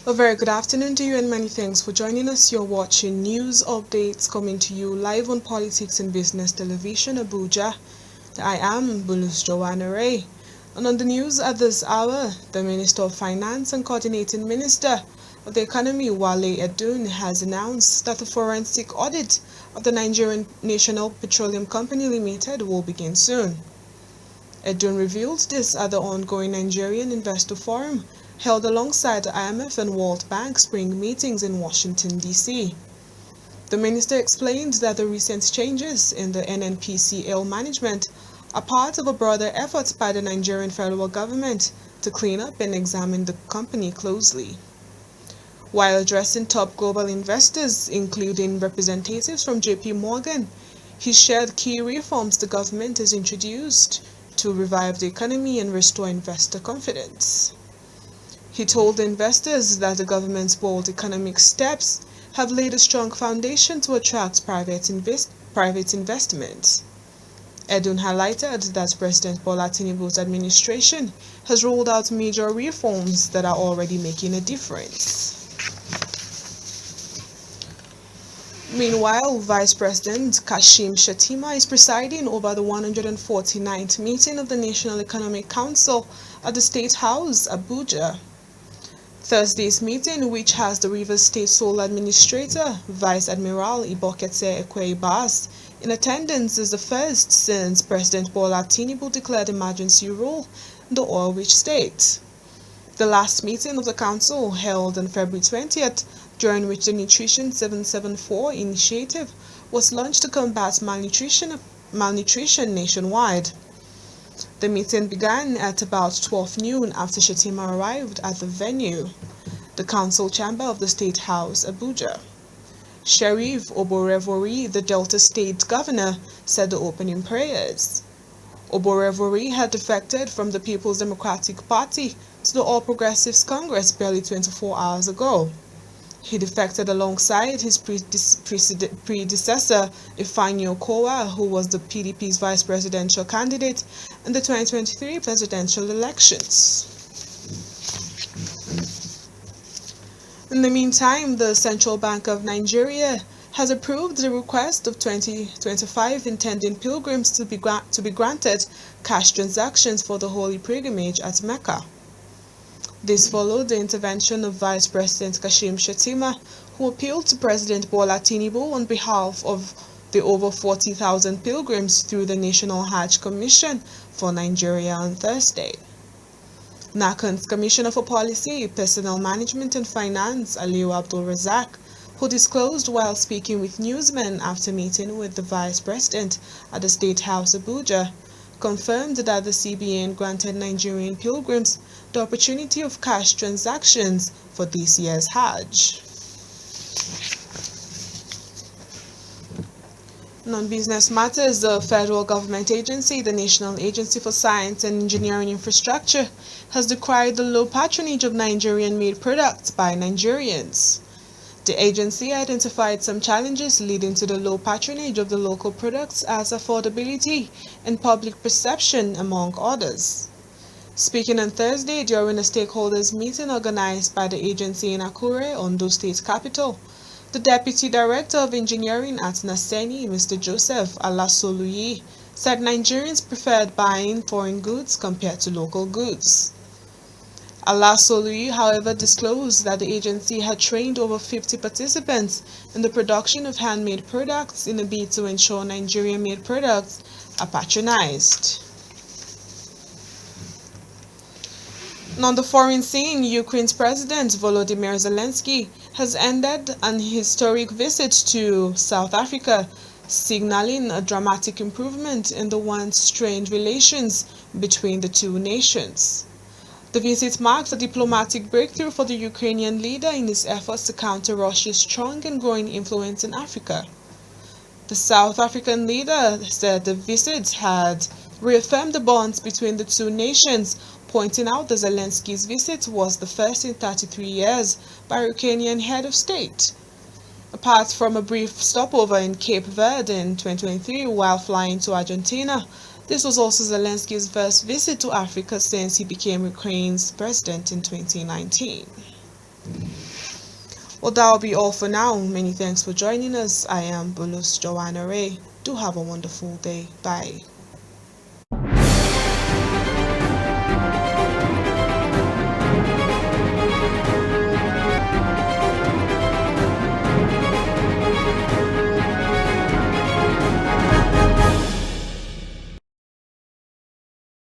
A very good afternoon to you and many thanks for joining us. You're watching news updates coming to you live on Politics and Business Television, Abuja. I am Bulus Joanna Ray. And on the news at this hour, the Minister of Finance and Coordinating Minister of the Economy, Wale Edun, has announced that a forensic audit of the Nigerian National Petroleum Company Limited will begin soon. Edun revealed this at the ongoing Nigerian Investor Forum held alongside the IMF and World Bank spring meetings in Washington, D.C. The minister explained that the recent changes in the NNPCL management are part of a broader effort by the Nigerian federal government to clean up and examine the company closely. While addressing top global investors, including representatives from JP Morgan, he shared key reforms the government has introduced to revive the economy and restore investor confidence. He told the investors that the government's bold economic steps have laid a strong foundation to attract private investment. Edun highlighted that President Bola Tinubu's administration has rolled out major reforms that are already making a difference. Meanwhile, Vice President Kashim Shettima is presiding over the 149th meeting of the National Economic Council at the State House, Abuja. Thursday's meeting, which has the Rivers State Sole Administrator, Vice Admiral Ibokete Ekwe-Ibas, in attendance, is the first since President Bola Tinubu declared emergency rule in the oil-rich state. The last meeting of the council, held on February 20th, during which the Nutrition 774 initiative was launched to combat malnutrition nationwide. The meeting began at about 12 noon after Shettima arrived at the venue, the council chamber of the State House, Abuja. Sheriff Oborevori, the Delta State Governor, said the opening prayers. Oborevori had defected from the People's Democratic Party to the All Progressives Congress barely 24 hours ago. He defected alongside his predecessor, Ifeanyi Okowa, who was the PDP's vice presidential candidate in the 2023 presidential elections. In the meantime, the Central Bank of Nigeria has approved the request of 2025 intending pilgrims to be granted cash transactions for the holy pilgrimage at Mecca. This followed the intervention of Vice President Kashim Shettima, who appealed to President Bola Tinubu on behalf of the over 40,000 pilgrims through the National Hajj Commission for Nigeria on Thursday. NACAN's Commissioner for Policy, Personnel Management and Finance, Aliyu Abdul Razak, who disclosed while speaking with newsmen after meeting with the Vice President at the State House Abuja, confirmed that the CBN granted Nigerian pilgrims the opportunity of cash transactions for this year's Hajj. Non-business matters, the federal government agency, the National Agency for Science and Engineering Infrastructure, has decried the low patronage of Nigerian-made products by Nigerians. The agency identified some challenges leading to the low patronage of the local products as affordability and public perception, among others. Speaking on Thursday during a stakeholders meeting organized by the agency in Akure, Ondo State capital, the Deputy Director of Engineering at Naseni, Mr. Joseph Alasoluyi, said Nigerians preferred buying foreign goods compared to local goods. Alasoluyi, however, disclosed that the agency had trained over 50 participants in the production of handmade products in a bid to ensure Nigerian-made products are patronized. On the foreign scene, Ukraine's President Volodymyr Zelensky has ended an historic visit to South Africa, signaling a dramatic improvement in the once strained relations between the two nations. The visit marks a diplomatic breakthrough for the Ukrainian leader in his efforts to counter Russia's strong and growing influence in Africa. The South African leader said the visit had reaffirmed the bonds between the two nations, pointing out that Zelensky's visit was the first in 33 years by a Ukrainian head of state. Apart from a brief stopover in Cape Verde in 2023 while flying to Argentina, this was also Zelensky's first visit to Africa since he became Ukraine's president in 2019. Well, that'll be all for now. Many thanks for joining us. I am Bulus Joanna Ray. Do have a wonderful day. Bye.